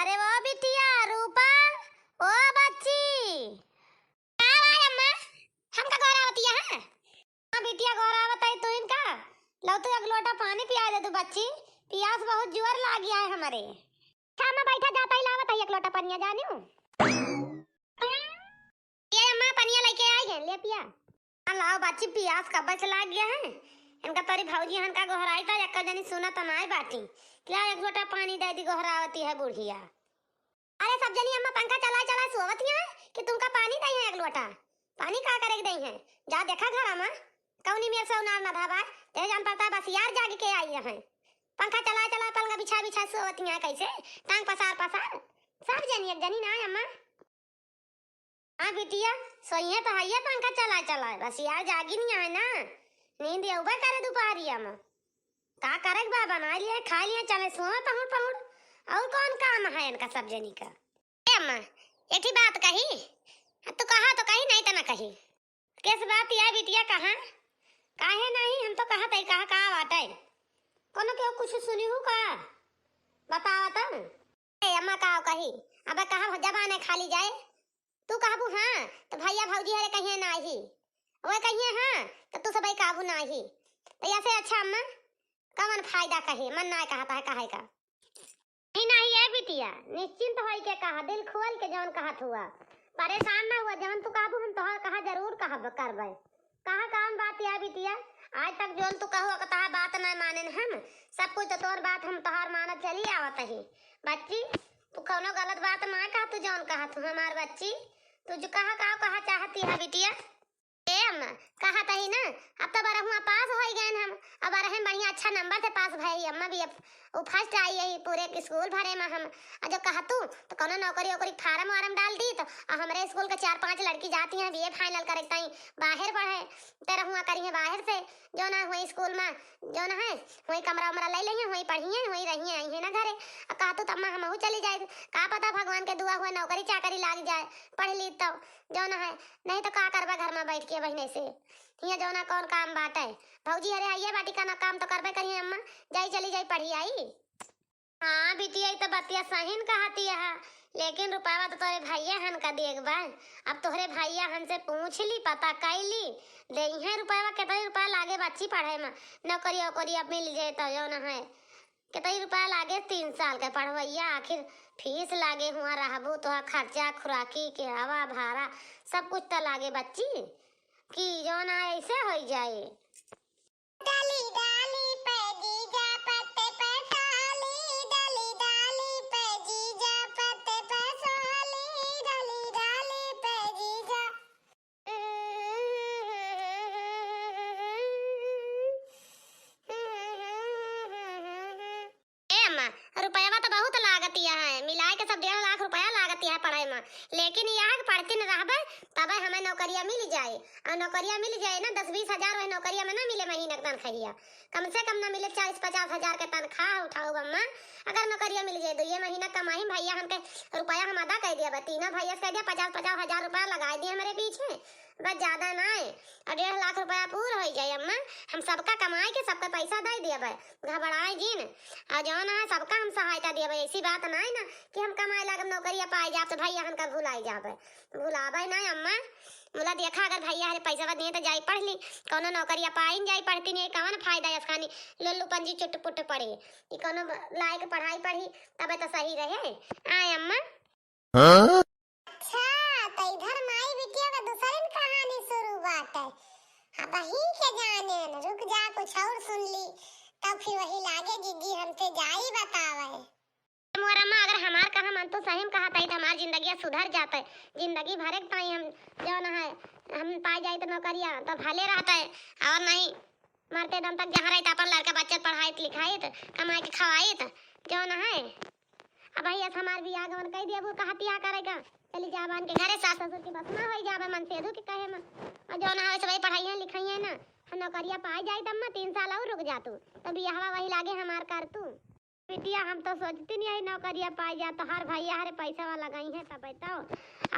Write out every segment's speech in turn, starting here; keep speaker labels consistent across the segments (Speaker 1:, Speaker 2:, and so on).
Speaker 1: अरे वो बिटिया रूपा, ओ बच्ची क्या भाई अम्मा हमका गौरावती है। हाँ बिटिया गौरावत है तू इनका लो तू एक लोटा पानी पिया दे तू बच्ची, प्यास बहुत जोर लाग गया है हमारे। अम्मा बैठा जाता ही लावत है एक लोटा पानी जानी हूँ। ये अम्मा पानी लेके आई है ले पिया। लाओ बच्ची प्यास कब से लाग गया है इनका तरी भौजी हन का गोहराई था एक जनी सुना तो नहीं बाटी क्या एक लोटा पानी दे दी गोहरावती है बुढ़िया। अरे सब जनी अम्मा पंखा चला चला सोवती है कि तुमका पानी दई है एक लोटा पानी का करे दई है जा देखा घर अम्मा कौनी में सोनार ना धाबा ते जान पता बस यार जाग के आई है पंखा चला चला पलंग बिछा बिछा सोवती है कैसे टांग पसार पसार सब जनी एक जनी ना अम्मा। हाँ बिटिया सोइए तो है पंखा चला चला बस यार जागी नहीं है ना नींद उबा करे दोपहरिया में का करे बाबा बना लिए खा लिए चले सो पहुड़ पहुड़ और कौन काम है इनका सब जनी का। ए अम्मा एक ही बात कही तो कहा तो कही नहीं तो ना कही किस बात या बिटिया कहा काहे नहीं हम तो कहा तई कहा का बात है कोनो क्यों कुछ सुनी हूँ का बतावा तो। ए अम्मा का कही अब कहा जबाने खाली जाए तू काबू हाँ तो भैया भौजी हरे कहिए नाही वो कहिए हाँ तो तू सब काबू नाही तो ऐसे अच्छा अम्मा कौन फायदा कहे मन ना कहता है काहे का नहीं नहीं है बिटिया निश्चिंत होई के कहा दिल खोल के जौन कहत हुआ परेशान ना हुआ जौन तू काबू हम तोहर कहा जरूर कहा करबे कहा काम बात है बिटिया आज तक जौन तू कहो कहा बात ना माने हम सब कुछ तो तोर बात हम तोहर मानत चली आवत ही बच्ची तू कोनो गलत बात ना कहा तू जौन कहा तू हमार बच्ची तू जो कहा चाहती है बिटिया ए अम्मा कहा तही ना अब तो बरहुआ पास हो गए हम अब रहे बढ़िया अच्छा नंबर से पास भई अम्मा भी वो फर्स्ट आई है पूरे स्कूल भरे में हम जो कहा तू तो कोनो नौकरी ओकरी फार्म वार्म डाल दी तो हमारे स्कूल के 4-5 लड़की जाती हैं बीए फाइनल करे तई बाहर पढ़े तेरा हुआ करी है बाहर से जो ना हुई स्कूल में जो ना है वही कमरा उमरा ले लेंगे वही पढ़िए वही रहिए आई है ना घरे कहा तू तम्मा हम चली जाए का पता भगवान के दुआ हुआ नौकरी चाकरी लाग जाए पढ़ ली तो जो ना है नहीं तो का करबा घर में बैठ के बहने से हिया जो ना कौन काम बात है भौजी अरे आइए बाटी का ना काम तो करबे करिए अम्मा जाई चली जाई पढ़ी आई। हाँ बिटिया तो बतिया सहीन कहती है लेकिन रुपया तो तोरे भैया हन का देख बा अब तोहरे भैया हन से पूछ ली पता कैली दे है रुपया कितना रुपया लागे बच्ची पढ़े में नौकरी ओकरी अब मिल जाए तो जो ना है कितना रुपया लागे 3 साल के पढ़वैया आखिर फीस लागे हुआ रहबू तो खर्चा खुराकी के हवा भाड़ा सब कुछ तो लागे बच्ची कि जो ना ऐसे हो जाए। डाली डाली पे जीजा पत्ते पे साली डाली डाली पे जीजा पत्ते पे साली डाली डाली पे जीजा। ए अम्मा रुपया तो बहुत लागती है मिला के सब 1.5 लाख रुपया लागती है पढ़ाई में लेकिन यहाँ पढ़ती न रहबे तब हमें नौकरिया मिल जाए और नौकरिया मिल जाए ना 10-20 हजार वही नौकरिया में ना मिले महीने का तनख्वाह कम से कम ना मिले 40-50 हजार के तनख्वाह उठाओ अम्मा अगर नौकरिया मिल जाए तो ये महीना कमाई भैया हमके रुपया हम अदा कर दिया तीनों भैया से दिया 50-50 हजार रुपया लगा दिए हमारे पीछे बस ज्यादा ना है और 1.5 लाख रुपया पूरा हो जाए अम्मा हम सबका कमाए के सबका पैसा दे दिए घबराए जिन और जो ना सबका हम सहायता दिए ऐसी बात ना है ना कि हम कमाए लगे नौकरिया पाए जाए तो भैया हमका भुलाई जाबे भुलाबे ना अम्मा बोला देखा अगर भैया हरे पैसा दिए तो जाई पढ़ ली कोनो नौकरिया पाई जाई पढ़ती नहीं कौन फायदा है खानी लोल्लू पंजी चुट पुट पढ़े कि कोनो लायक पढ़ाई पढ़ी तबे तो सही रहे आए अम्मा। हाँ? अच्छा तो इधर माई बिटिया का दूसरी कहानी शुरू बात है अब ही के जाने रुक जा कुछ और सुन ली तब फिर वही लागे जिद्दी हमसे जाई बतावे मोर अम्मा अगर हमार कहा मन तो सही में कहा तई तो हमार जिंदगी सुधर जाता है जिंदगी भरे ताई हम जो ना है हम पा जाए तो नौकरिया तो भले रहता है और नहीं मरते दम तक जहाँ रहता अपन लड़का बच्चे पढ़ाई लिखाई कमाई के खवाई जो ना है अब भैया हमार भी आगमन कह दिया वो कहतिया करेगा चली जाबान के घरे सास ससुर की बस ना हो जाबे मन से के कहे में और जो ना है सब पढ़ाई लिखाई है ना नौकरिया पा जाए तब मैं 3 साल और रुक जा तू तब यह वही लागे हमार कर तू बिटिया हम तो सोचती नहीं है नौकरिया पाई जा तो हर भैया हरे पैसा वाला गई है तब बताओ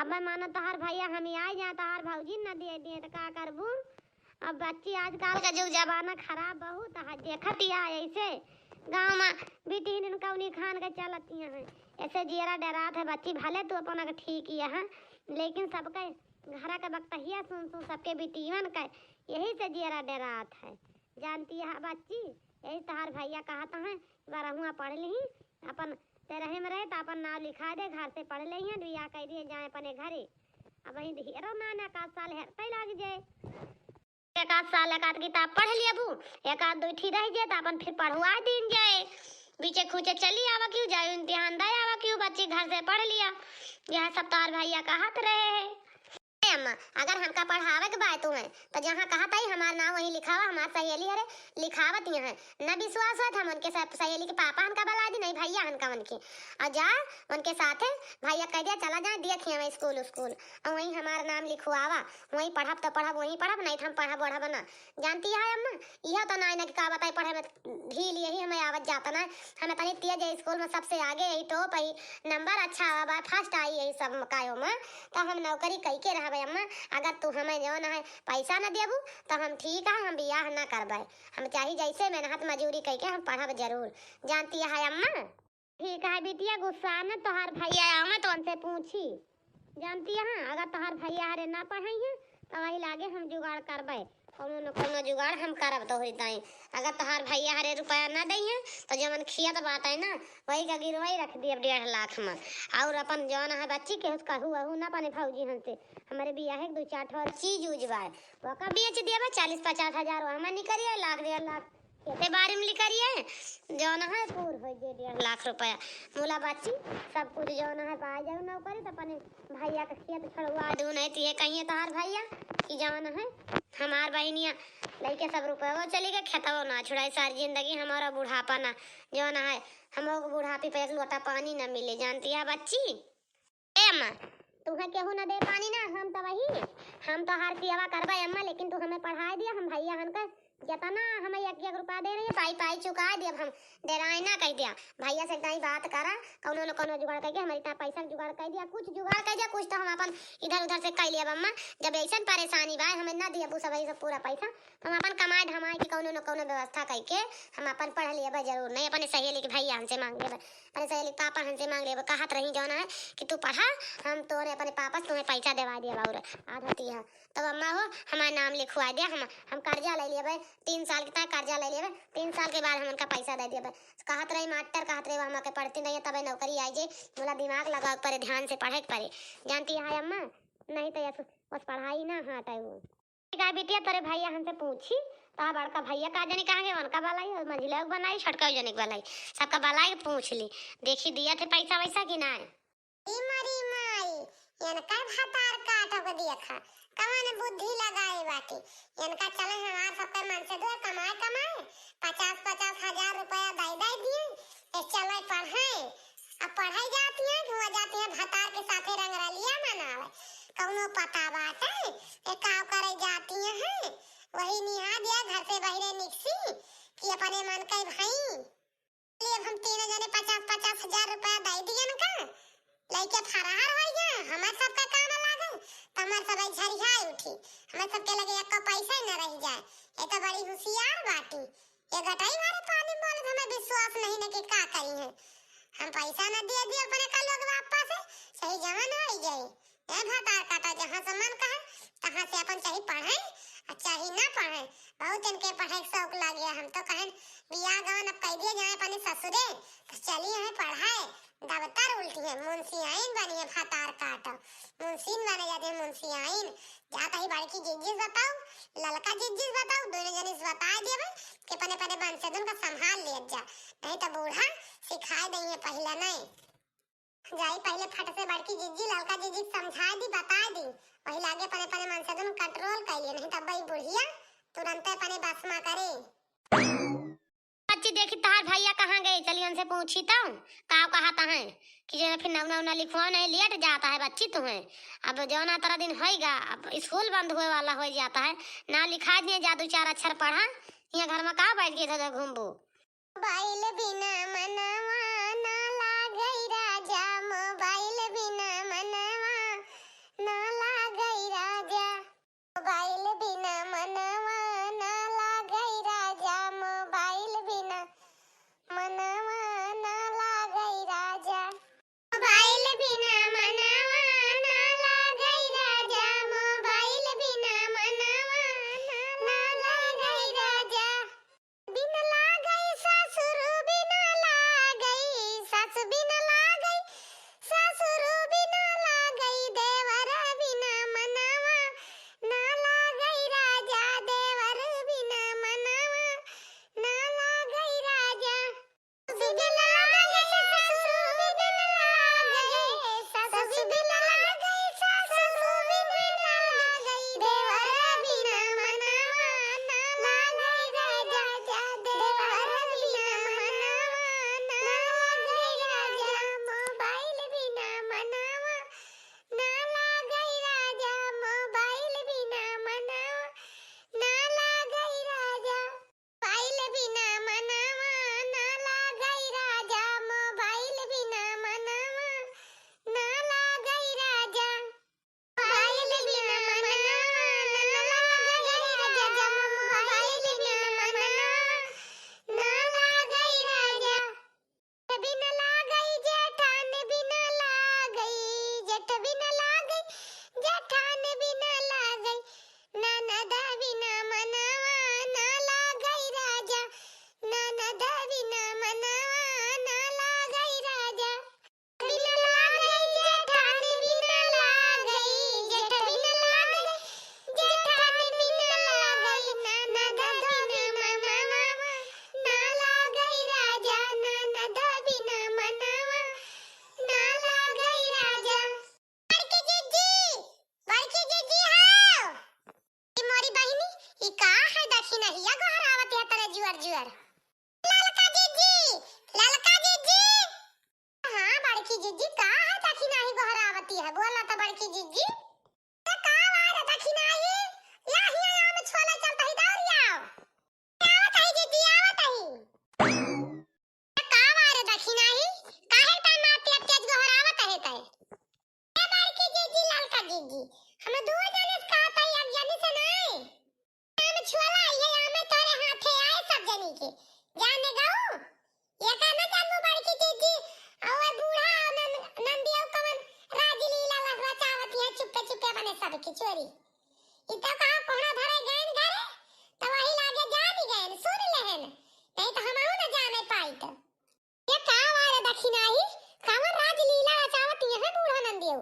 Speaker 1: अब मैं मानो तो हर भैया हम आ जाए तो हर भौजी न दे दिए तो का करबू अब बच्ची आजकल का जो जमाना खराब बहुत है देखती है ऐसे गाँव में बेटी ने कौनी खान के चलती हैं ऐसे जियरा डरात है बच्ची भले तो अपन ठीक ही है लेकिन सबके घर का बक्तहिया सुन सुन सबके बेटीवन का यही से जियरा डरात है। जानती है बच्ची यही तहार भैया कहता है बारहुआ पढ़ ली अपन तेरह में रहे तो अपन नाम लिखा दे घर से पढ़ ली है बिया कह दिए जाए अपने घरे अब वही ढेरों ना एक आध साल हेरते लग जाए एक आध साल एक आध किताब पढ़ लिया बू एक आध दो ठी रह जाए तो अपन फिर पढ़वा दिन जाए बीचे खूचे चली आवा क्यों जाए इम्तिहान दे आवा क्यों बच्ची घर से पढ़ लिया यह सब तार भैया कहत रहे है। अम्मा अगर हमका पढ़ावे के बात है तो जहाँ कहत आई हमार नाम वही लिखावा हमार सहेली हरे लिखावत है न विश्वास होत हम उनके सहेली के पापा हमका बला दी नहीं भैया हमका उनके और जा उनके साथ भैया कह दिया चला जाए दिया खिया स्कूल स्कूल और वहीं हमारा नाम लिखवावा वहीं पढ़ब तो पढ़ब वहीं पढ़ब नहीं तो हम पढ़ब बढ़ब ना। जानती है अम्मा यह तो ना का बताई पढ़े में ढील यही हमें आवत जाता ना हमें तनी तेज स्कूल में सबसे आगे यही टॉप ही नंबर अच्छा आवा फर्स्ट आई यही सब कायो में तो हम नौकरी कई के रह अम्मा अगर तू हमें जो है पैसा न देबू तो हम ठीक है हम बियाह न करबे हम चाहे जैसे मेहनत मजूरी करके हम पढ़ब जरूर। जानती है अम्मा ठीक है बिटिया गुस्सा न तोहार भैया आवे तो उनसे पूछी। जानती है अगर तोहार भैया हरे ना पढ़ाई है तो वही लागे हम जुगाड़ करबे कोनो न कोनो जुगाड़ हम करब तो होताई अगर तोहार भैया हरे रुपया ना दई है तो जमन खियत बात है ना वही का गिरवाई रख दिए 1.5 लाख में और अपन जौन है बच्ची के उसका हुआ ना पाने फौजी हमसे हमारे बियाह है 2-4 ठो चीज यूज बाय वो का बेच दिया 40-50 हजार हमें निकलिए लाख 1.5 लाख केते बारे में लिखरिए जौन है पूर हो जे 1.5 लाख रुपया मोला बच्ची सब कुछ जौन है पा जाओ नौकरी तो अपने भैया के खेत छड़वा दू नहीं तो ये कहिए तोहार भैया कि जौन है हमार बहनिया लड़के सब रुपया वो चली गए खेतवा ना छुड़ाई सारी जिंदगी हमारा बुढ़ापा ना जो ना है हम लोग बुढ़ापे पे एक लोटा पानी ना मिले। जानती है बच्ची ए अम्मा तुम्हें केहू ना दे पानी ना हम तो वही हम तो हर सेवा करबे अम्मा लेकिन तू हमें पढ़ा दिया हम भैया हमका जितना हमें 1-1 रुपया दे रही है पाई पाई चुका दिया हम डेराई ना कह दिया भैया से नहीं बात करा कौनो न कौनो जुगाड़ करके हमारे इतना पैसा जुगाड़ कर दिया कुछ जुगाड़ कर दिया कुछ तो हम अपन इधर उधर से कर लिया अम्मा जब ऐसा परेशानी बा हमें ना दिया सब सब पूरा पैसा तो हम अपन कमाए ढमाए की कौनो न कौनो व्यवस्था करके हम अपन पढ़ लिए जरूर नहीं अपने सहेली के भैया हमसे मांग ले अपने सहेली पापा हमसे मांग ले कहत रही जो है कि तू पढ़ा हम तोरे अपने पापा से तुम्हें पैसा देवा दिया और आधती है तब अम्मा हो हमारा नाम लिखवा दिया हम कर्जा ले लिए 3 साल के तक कर्जा ले लिए 3 साल के बाद हम उनका पैसा दे दिए कहत रही मास्टर कहत रही हम के पढ़ती नहीं तब नौकरी आई जाए बोला दिमाग लगा पड़े ध्यान से पढ़े पड़े। जानती है अम्मा नहीं तो बस पढ़ाई ना हटाई वो क्या बेटिया तेरे भैया हमसे पूछी तो बड़का भैया का जने कहा उनका बलाई और मंझिला बनाई छोटका जने बनाई सबका बलाई पूछ ली देखी दिया थे पैसा वैसा कि ना मरी माई इनका भतार काट के देखा कवन बुद्धि लगाए बाटी इनका चले हमार सबके मन से दो कमाए 50-50 हजार रुपया दे दिए चले पढ़े अब पढ़ाई जाती है धुआ जाती है भतार के साथे रंगरलिया मनावे कौनो पता बात है एक काम करे जाती है वही निहा दिया घर से बहरे निकसी कि अपने मन के भाई लिए हम तीनों जने 50-50 हजार रुपया दे दिए इनका लइके फरार हो गया हमार सबका काम लागल तमर सब झरियाई उठी हमें सबके लगे एक का पैसा न रह जाए ये तो बड़ी होशियार बाटी ये गटाई मारे पानी बोले हमें विश्वास नहीं न कि का करी है हम पैसा न दे दिए अपने का लोग वापस सही जवान हो गई ए भतार काटा जहां से मन कहे तहां से अपन चाहे पढ़े अच्छा ही ना पढ़े बहुत इनके पढ़े शौक लग गया हम तो कहें बियाह गवन अब कह दिए जाए अपने ससुरे तो चलिए है पढ़ाए दबतर उल्टी है मुंशी आइन बनी है भतार काटा मुंशीन बने जाते हैं मुंशी आइन जाता ही बड़की जिज्जिस बताओ ललका जिज्जिस बताओ दोनों जने बता दिए कि पने पने बन से का संभाल ले जा नहीं तो बूढ़ा सिखाए देंगे पहला नहीं जाई पहले फट से बड़की जिज्जी ललका जिज्जी समझा दी बता दी वही लागे पने पने मन से कंट्रोल कर लिए नहीं तब भाई बुढ़िया तुरंत पने बस में करे। बच्ची देखी तार भैया कहाँ गए चलिए उनसे पूछी तो का कहता है कि जो फिर नवना लिखवा नहीं लेट जाता है बच्ची तुम्हें अब जो ना तेरा दिन होएगा अब स्कूल बंद हुए वाला हो जाता है ना लिखा दिए जा 2-4 अक्षर पढ़ा यहाँ घर में कहाँ बैठ के इधर घूमबू मोबाइल बिना मनवा ना लागई राजा मोबाइल बिना मनवा ना लागई राजा मोबाइल बिना मनवा ना लागई राजा मोबाइल बिना दक्षिणाई गोहरावती है, बोला तो बड़की जीजी का वार दक्षिणाई या हिया में छोला चलता ही दौड़िया आवत है जीजी आवत है का वार दक्षिणाई काहे ता माते तेज गोहरावत है तय ए बड़की जीजी ललका जीजी हम दो जने कहता है एक जने से नहीं हम छोला ये हमें तोरे हाथे आए सब जनी के जाने गाओ ये कहना जानू बड़की जीजी और बूढ़ा नंदिया कवन राजलीला रचावती है चुप्पे चुप्पे बने सब की चोरी इतो कहा कोहना धरे गैन घरे तो वही लागे जानी गैन सुन लेहन नहीं तो हम ना जाने पाई तो ये का वारे दक्षिणाई कवन राजलीला रचावती है बूढ़ा नंदिया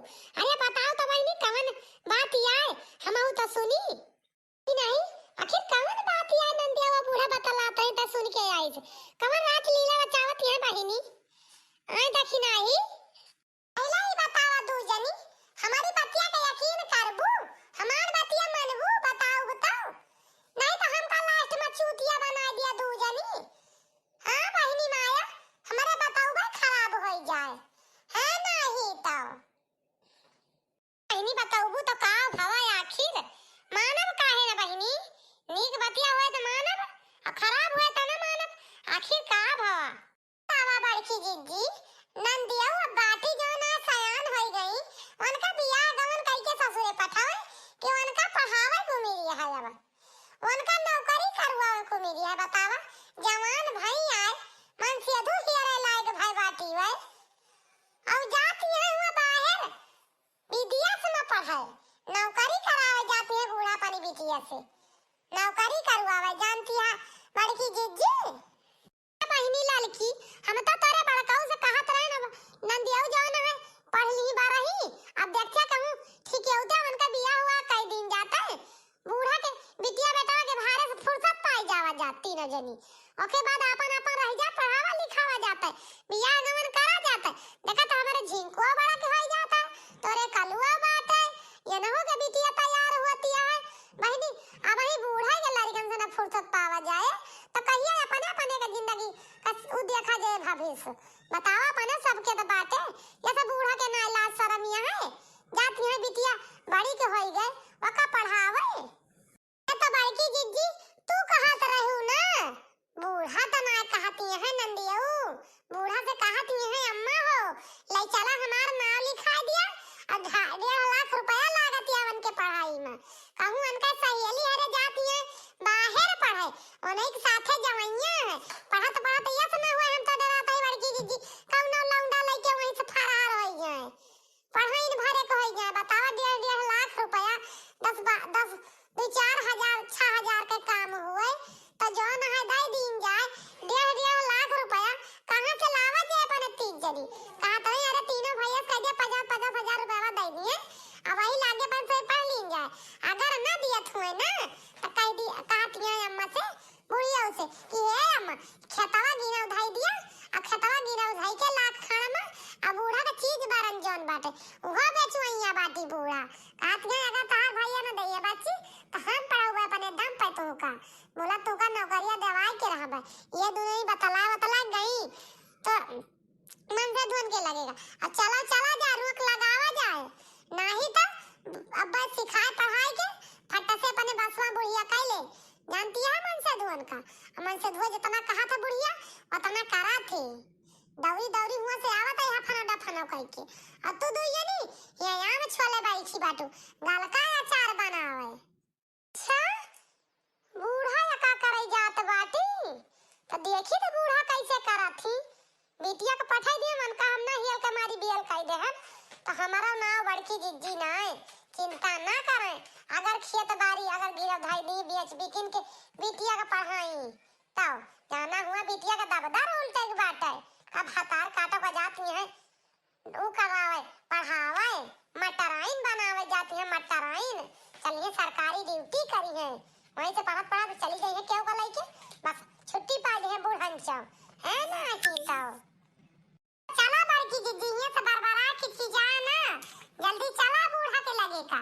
Speaker 1: अरे बताओ तो बहनी कवन बात आए हम तो सुनी कि नहीं आखिर कवन बात आए नंदिया बूढ़ा बतलाते हैं तो सुन के आई कवन राजलीला रचावती है बहनी आई दक्षिणाई पहला ही बतावा दू जनी हमारी बतिया का यकीन करबू हमार बतिया मनबू बताओ नहीं तो हमका लास्ट में चूतिया बना दिया दू जनी हां बहनी माया हमारे बताओ भाई खराब हो जाए है नहीं तो बहनी बताओबू तो का भवा आखिर मानव काहे ना बहनी नीक बतिया होए तो मानव और खराब होए तो ना मानव आखिर का भवा तावा बड़की जीजी नंदिया बाटी जो ना सयान हो गई उनका बियाह गवन कई के ससुरे पठावे कि उनका पढ़ावे को मिली है अब उनका नौकरी करवावे को मिली है बतावा जवान भाई आए मन से दू हिरे लायक भाई बाटी वे और जाती है हुआ बाहर विदेश में पढ़ाए नौकरी करावे जाती है बूढ़ा पानी बिटिया से नौकरी करवावे जानती है बड़की जीजी बहनी लड़की हम तो तोरे बड़काऊ से कहत रहे ना नंदियाऊ जो ना पढ़ ली बारही अब देखिया कहूं ठीक है उते उनका बियाह हुआ कई दिन जाता है बूढ़ा के बिटिया बेटा के भारे से फुर्सत पाई जावा जाती न जनी ओके बाद अपन अपन रह जा पढ़ावा लिखावा जाता है बियाह गमन करा जाता है देखा तो हमारे झिंकुआ बड़ा के हो जाता है तोरे कलुआ बात है ये न हो के बिटिया तैयार होती है बहनी अब ही बूढ़ा के लड़कन से न फुर्सत पावा जाए तो कहिए अपने अपने का जिंदगी का देखा जाए भविष्य बताओ अपने सबके तो बातें ये सब बूढ़ा के ना इलाज शर्मिया है जाती है बिटिया बड़ी के होई गए वका पढ़ावे ये तो बड़की जीजी तू कहत रहू ना बूढ़ा तो ना कहती है नंदियाऊ बूढ़ा से कहती है अम्मा हो ले चला हमार नाम लिखा दिया और 1.5 लाख रुपया लागत है उनके पढ़ाई में कहूं उनका सहेली है जाती है बाहर पढ़े उन्हीं के साथे जवैया है पढ़त ये समय हुआ हम तो डराता है बड़की जीजी कौनो लौंडा लेके वहीं से फरार हो गए पढ़ाई न भरे को हो गए बताओ 1.5 लाख रुपया 10 2-4 हजार 6 हजार के काम हुए तो जो न है दे दिन जाए 1.5 लाख रुपया कहां से लावा जाए अपन 30 जनी कहा तो अरे तीनों भैया कह दे 50 हजार रुपया दे दिए अब वही लागे पर से पढ़ ली जाए अगर ना दिया हुए ना तो कह दी कहती है अम्मा से बुढ़िया से कि हे अम्मा खेतवा गिरा उधाई दिया और खेतवा गिरा उधाई के लाख खाना में अब बूढ़ा का चीज बारन जोन बाटे वो बेचवैया बाटी बूढ़ा कहती है अगर तार भैया ना दइए बच्ची तो हम पढ़ाऊंगा अपने दम पे तो का बोला तो का नौकरिया दवाई के रहबे ये दोनों ही बतला गई तो मन से धुन के लगेगा अब चला जा रुक लगावा जाए नहीं तो अब बस सिखाए पढ़ाई के फटा से अपने बसवा बुढ़िया कैले जानती है मन से धुन का मन से धुआ जितना कहा था बुढ़िया उतना करा थी दौरी हुआ से आवत है फना डफना कह के और तू दुइया नहीं ये यहाँ में छोले बाई छी बाटू गलका अचार बनावे अच्छा बूढ़ा या का करे जात बाटी तो देखी तो बूढ़ा कैसे करा थी बेटिया को पठाई दिए मन का हम ना हियल के मारी बियल कह दे हम तो हमारा नाव बड़की जिज्जी ना है चिंता ना करें अगर खेत बाड़ी अगर गिरव धाई दी बेच बिकिन के बिटिया का पढ़ाई तब जाना हुआ बिटिया का दाबदार उल्टे की बात है अब हतार काटो का जाती है वो करावे पढ़ावे मटराइन बनावे जाती है मटराइन चलिए सरकारी ड्यूटी करी है वहीं से पढ़त चली गई है क्यों का लेके बस छुट्टी पा ली है बुढ़न चाव है ना सीता चला बड़की जिज्जी ये से बरबरा की चीजा ना जल्दी चला बूढ़ा के लगे का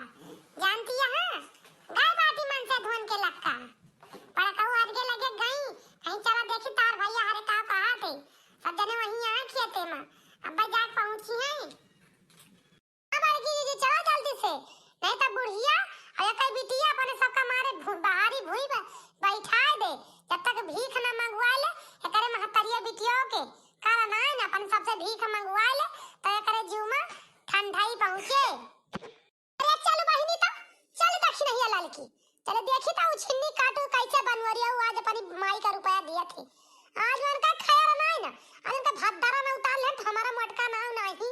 Speaker 1: जानती है गाय बाटी मन से धोन के लक्का पर कहू आज के लगे गई कहीं चला देखी तार भैया हरे का कहा थे सब जने वहीं आ खेते में अब जाके पहुंची है चले देखी तो छिन्नी काटू कैसे बनवरिया आज अपनी माई का रुपया दिया थी। आज उनका खैर नहीं ना, आज उनका भद्दारा ना उतार ले तो हमारा मटका ना नहीं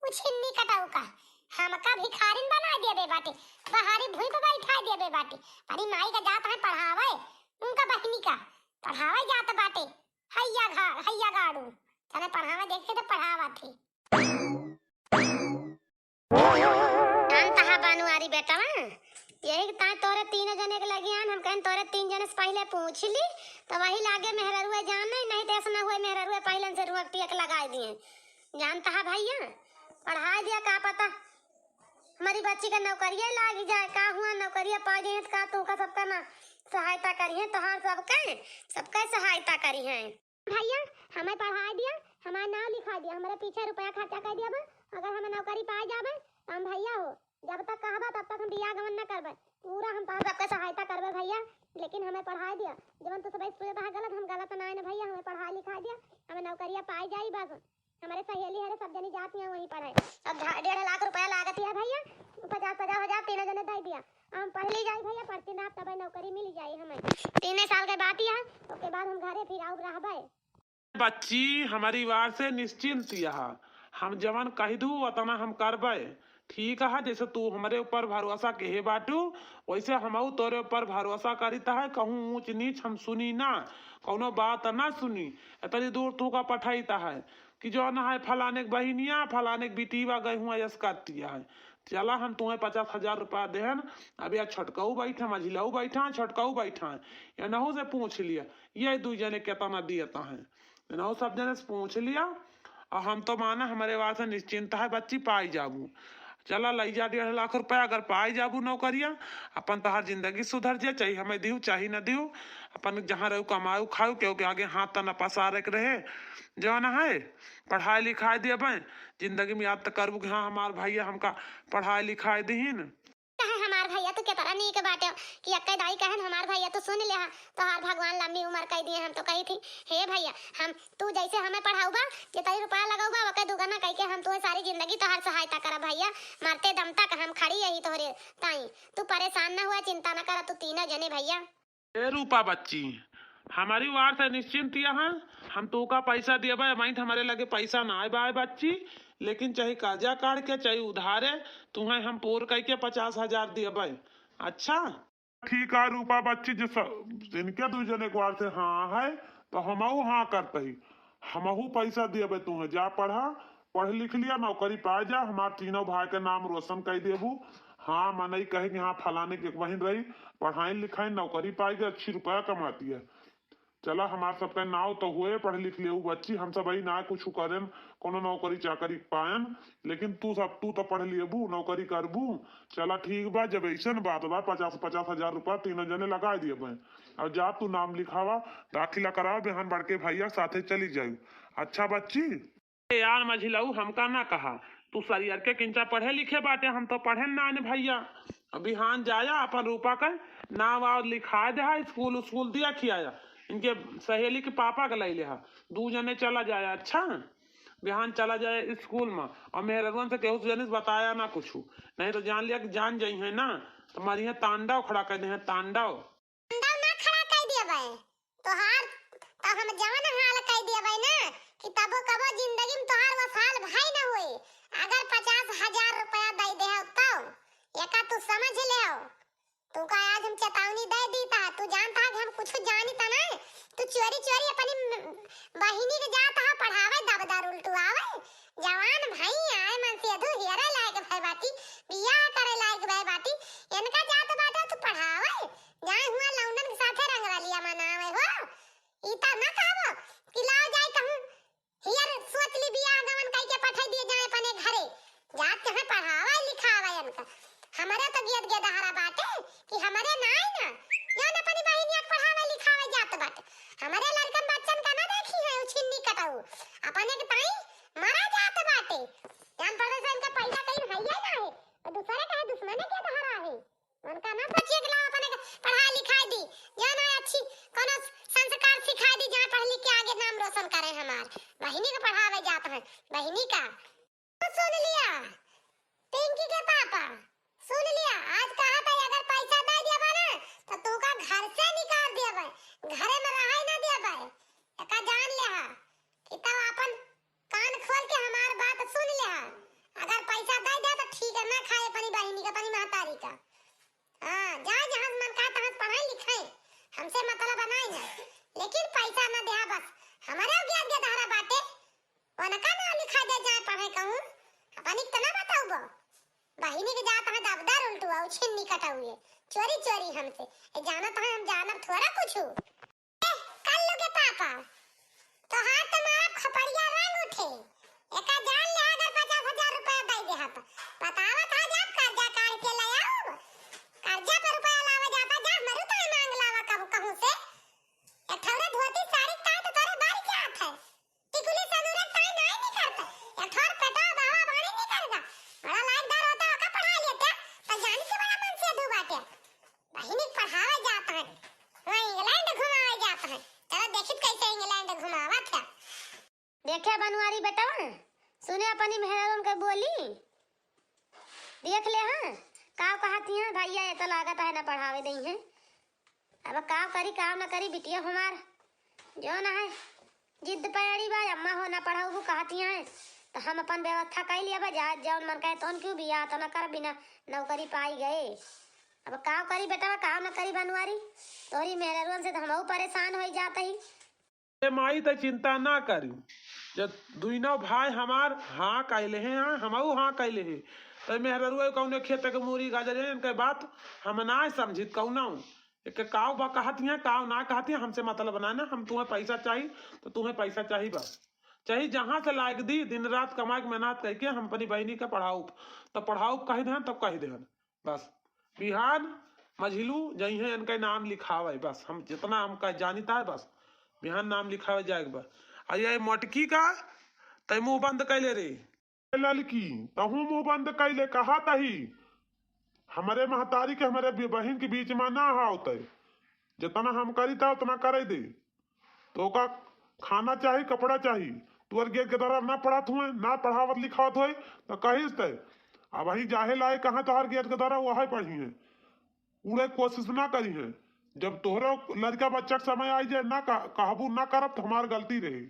Speaker 1: वो छिन्नी कटाऊ का हमका भिखारिन बना दिया बे बाटे, बहारी भूई पे बैठा दिया बे बाटे। अरे माई का जात है पढ़ावे, उनका बहनी का पढ़ावे जात बाटे। हैया गाड़ू तने पढ़ावे देखे तो पढ़ावा थी। बनवारी बेटा यही ता तोरे तीन जने के लगी आन हम कहन तोरे तीन जने से पहले पूछ ली तो वही लागे मेहररुए जान नहीं तो ऐसा ना हुए मेहररुए पहले से रुआ टिक लगा दिए। जानता है भैया पढ़ा दिया का पता हमारी बच्ची का नौकरिया लाग जाए, का हुआ नौकरिया पा जाए का तू का सबका ना सहायता करी है, तो हाँ सबका सहायता करी है। भैया हमें पढ़ा दिया, हमारा नाम लिखा दिया, हमारे पीछे रुपया खर्चा कर दिया बा। अगर हमें नौकरी पा जाबे तो हम भैया हो जब तक कहबा तब तक हम बियाह गमन न करबे, पूरा हम सबका सहायता करबे भैया। लेकिन हमें पढ़ा दिया जब तो सब स्कूल में गलत हम गलत ना है भैया, हमें पढ़ा लिखा दिया, हमें नौकरिया पाई जाई बस। हमारे सहेली है सब जनी जाती हैं वहीं पढ़ाई। अब 1.5 लाख रुपया लागत है भैया, 50,000 हजार तीनों जने दे दिया, हम पढ़ ली जाए भैया, पढ़ती ना तब नौकरी मिल जाए हमें। 3 साल के बात है उसके बाद हम घरे फिर आऊ रहबे।
Speaker 2: बच्ची हमारी वार से निश्चिंत यहा हम जवन कह दू उतना हम करबे, ठीक है। जैसे तू हमारे ऊपर भरोसा कहे बाटू वैसे हम तोरे ऊपर भरोसा करीता है। कहूँ ऊंच नीच हम सुनी ना, कौनो बात ना सुनी। इतनी दूर तू का पठाईता है कि जो ना है फलाने बहनिया फलाने बिटीवा गए हुआ यस करती है। चला हम तुम्हें 50,000 रुपया देहन, अब या छोटकाऊ बैठा मझिलाऊ बैठा छोटकाऊ बैठा या नहू से पूछ लिया ये 2 जने कितना दियता है, नहू सब जने से पूछ लिया। और हम तो माना हमारे वार से निश्चिंत है बच्ची पाई जाबू। चला लई जा 1.5 लाख रुपया अगर पाई जाबू नौकरिया अपन तहार जिंदगी सुधर जाए, चाहे हमें दियो चाहे न दियो, अपन जहाँ रहू कमाऊ खाऊ क्योंकि आगे हाथ तना पसारे के रहे जो ना है। पढ़ाई लिखाई दिए जिंदगी में याद तक करबू कि हाँ हमार भैया हमका पढ़ाई लिखाई दीन।
Speaker 1: हमार भैया तो केतरा नहीं के बाटे कि अक्के दाई कहन हमार भैया तो सुन ले तो हर भगवान लंबी उम्र कह दिए। हम तो कही थी हे भैया हम तू जैसे हमें पढ़ाऊबा जितना रुपया लगाऊबा वके दुगना कह के हम तुम्हें सारी जिंदगी तो हर सहायता करा भैया, मरते दम तक हम खड़ी यही तोहरे ताई। तू परेशान ना हुआ चिंता ना करा, तू तीनों जने भैया।
Speaker 2: ए रूपा बच्ची हमारी वार से निश्चिंत यहाँ हम तू का पैसा दिए भाई हमारे लगे पैसा ना आए बाय बच्ची, लेकिन चाहे कर्जा काट के चाहे उधारे तुम्हें हम पूर कह के 50,000 दिए भाई। अच्छा ठीक है रूपा बच्ची जो इनके 2 जने एक बार से हाँ है तो हम हाँ करते ही हमहू पैसा दिए भाई। तुम्हें जा पढ़ लिख लिया नौकरी पा जा, हमारे तीनों भाई के नाम रोशन कर देबू। हाँ मनई कहे कि हाँ फलाने की बहन रही पढ़ाई लिखाई नौकरी पाई के अच्छी रुपया कमाती है। चला हमारे सबका नाव तो हुए पढ़ लिख ले बच्ची, हम सब ना कुछ करें कोनो नौकरी चाकरी पायन, लेकिन तू तो पढ़ लियबू नौकरी करबू। चला ठीक बा जब ऐसा बात बा 50,000 रुपया तीनों जने लगा दिए भाई। और जा तू नाम लिखावा दाखिला करावा बहन बड़के भैया साथे चली जायू। अच्छा बच्ची यार मझिलाऊ हमका ना कहा तू सरियर के किंचा पढ़े लिखे बाटे, हम तो पढ़े ना भैया। अभी हाँ जाया अपन रूपा का नाम और लिखा दे स्कूल दिया खियाया, इनके सहेली के पापा का लै ले 2 जने चला जाए। अच्छा बिहान चला जाए स्कूल में और मेहरगन से केहू जने बताया ना कुछ, नहीं तो जान लिया कि जान जाई है ना तुम्हारी यहाँ तांडव खड़ा कर दे हैं। तांडव
Speaker 1: ना खड़ा कर दिया भाई तो हार तो हम जवान हाल कर दिया भाई ना कि तबो कबो जिंदगी में तोहार वसाल भाई ना हुई। अगर 50,000 रुपया दे दे तो एका तू समझ ले तू का आज हम चेतावनी दे दी था, तू जानता है हम कुछ जानी था ना, तू चोरी अपनी बहिनी के जाता है पढ़ावे दबदार उल्टू आवे। जवान भाई आए मन से अधू हेरे लायक भाई बाटी बियाह करे लायक भाई बाटी इनका जात बाटा तू पढ़ावे जाए हुआ लौंडन के साथे रंगवालिया मनावे हो। इता ना कहबो कि लाओ जाए कहूं हियर सोच ली बियाह गमन कह के पठाई दिए जाए अपनी महतारी का। हाँ, जहाँ जहाँ मन का तहाँ पढ़ाई लिखाई, हमसे मतलब बनाई ना, लेकिन पैसा ना दे बस। हमारे ज्ञान के धारा बाटे, उनका ना लिखा दे जाए पढ़े कहूँ, अपनी तना बताऊ बो। बहिनी के जात है दाबदार उल्टू आओ छिन्नी कटा हुए, चोरी चोरी हमसे। जाना तो हम जानब थोड़ा कुछ हो। कल लोगे पापा, तो हाथ तुम्हारा खपड़िया रंग उठे। एका जान ले अगर 50,000 रुपया दे दे हाथ। बतावा था जब कर्जा काट के ले आओ। कर्जा पर रुपया लावा जाता जा मरु तो मांग लावा कहूं कहूं से। एक थोड़े धोती साड़ी ताई तो तोरे बारी क्या हाथ है। टिकुली सनुरे ताई नहीं करता। एक थोड़ पेटा बावा भाड़ी नहीं करेगा। बड़ा लायकदार होता होगा पढ़ा लेते। तो जान के बड़ा मन से दो बाटे। बहिनी पढ़ावे जाता है। वहाँ इंग्लैंड घुमावे जाता है। चलो देखित कैसे इंग्लैंड घुमावा था। देखे बनवारी बेटा, सुने अपनी मेहरान के बोली, देख ले। हाँ काव कहती हैं भैया ये तो लागत है ना पढ़ावे दी हैं। अब काव करी काव ना करी बिटिया हमार जो ना है जिद पड़ी बा अम्मा हो ना पढ़ाऊ वो कहती हैं, तो हम अपन व्यवस्था कर लिया बा। जौन मन कहे तौन क्यों बिया तो ना कर, बिना नौकरी पाई गए। अब काव करी बेटा, काव ना करी बनवारी, तोरी मेहरान से तो हम परेशान हो जाते ही।
Speaker 2: माई तो चिंता ना करी, जब दुनो भाई हमार हाँ कैले हैं, हाँ हमऊ हाँ कैले हैं, तो मेहरुआ कौन खेत के मूरी गाजर इनके बात हम ना समझित कौना एक काव बा कहती हैं, काव ना कहती हैं, हमसे मतलब बनाना। हम तुम्हें पैसा चाहिए तो तुम्हें पैसा चाहिए बस, चाहे जहाँ से लायक दी दिन रात कमा के मेहनत करके हम अपनी बहनी का पढ़ाऊ, तो पढ़ाऊ कह दे तब कह दे बस। बिहान मझिलू जही है इनका नाम लिखावे बस, हम जितना हमका जानता है बस बिहान नाम लिखावे जाएगा। ये मटकी का तय मुंह बंद कैले रे ललकी, तहू मुंह बंद कैले कहा तही हमारे महतारी के हमारे बहन के बीच में ना होते। जितना हम करी था उतना करे दे। तो का खाना चाहिए कपड़ा चाहिए, तुअर गेट के द्वारा ना पढ़ात हुए ना पढ़ावत लिखावत हुए तो कहिस ते अब वही जाहे लाए कहाँ तोहर गेट के द्वारा वही पढ़ी है, उड़े कोशिश ना करी है। जब तोहरा लड़का बच्चा के समय आई जाए ना कहबू ना करब तो हमार गलती रही,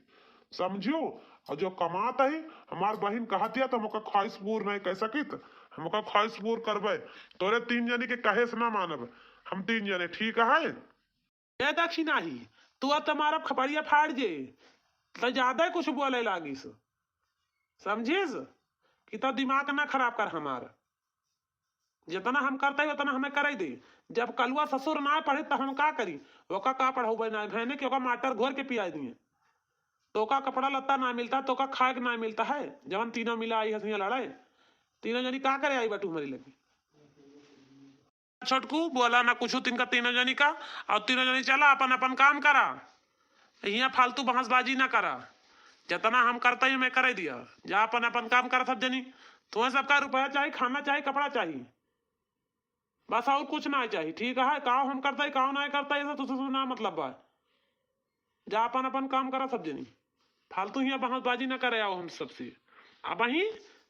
Speaker 2: समझियो। और जो कमात है हमार बहन कहती है तो हमका ख्वाहिश पूर्ण नहीं कर सकित, हमका ख्वाहिश पूर्ण करबे। तोरे 3 जनी के कहे से ना मानब, हम 3 जने ठीक है। ये दक्षिणा ही तू अब तुम्हारा खपड़िया फाड़ जे तो ज्यादा कुछ बोले लागिस, समझिस कि तो दिमाग ना खराब कर हमारा। जितना हम करते हैं उतना हमें करे दे। जब कलुआ ससुर ना पढ़े तो हम का करी, ओका का पढ़ाऊ ना भैने के माटर घोर के पिया दिए, तो का कपड़ा लत्ता ना मिलता, तो का खाए ना मिलता है। जवन तीनों मिला आई हसिया लड़ाई, तीनों जनी का करे आई बटू मरी लगी। छोटकू बोला ना कुछ तिनका तीनों जनी का, और तीनों जनी चला अपन अपन काम करा, यहाँ फालतू बहसबाजी ना करा। जितना हम करते हैं मैं करे दिया, जा अपन अपन काम करा सब जनी। तुम्हें सबका रुपया चाहिए, खाना चाहिए, कपड़ा चाहिए, बस और कुछ ना चाहिए, ठीक है। काव हम करता है काव ना करता है तो ना मतलब बा। जा अपन अपन काम करा सब जनी, फालतू यहाँ बहसबाजी ना करे आओ हम सबसे। अब वही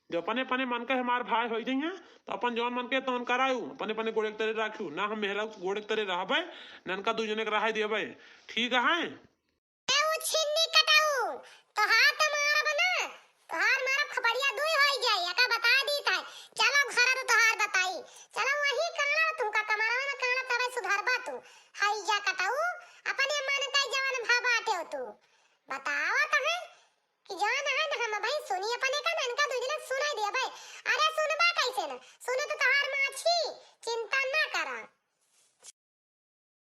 Speaker 2: जो अपने अपने मन के हमारे भाई हो जाइए तो अपन जौन मन के तौन करायू, अपने अपने गोड़े के तरह रखू ना, हम मेहरा गोड़े के तरह रहबे ननका 2 जने के रहा देबे, ठीक है।
Speaker 1: छिन्नी कटाऊ तो हाथ मारब ना, तो हार मारब खपड़िया दुई होई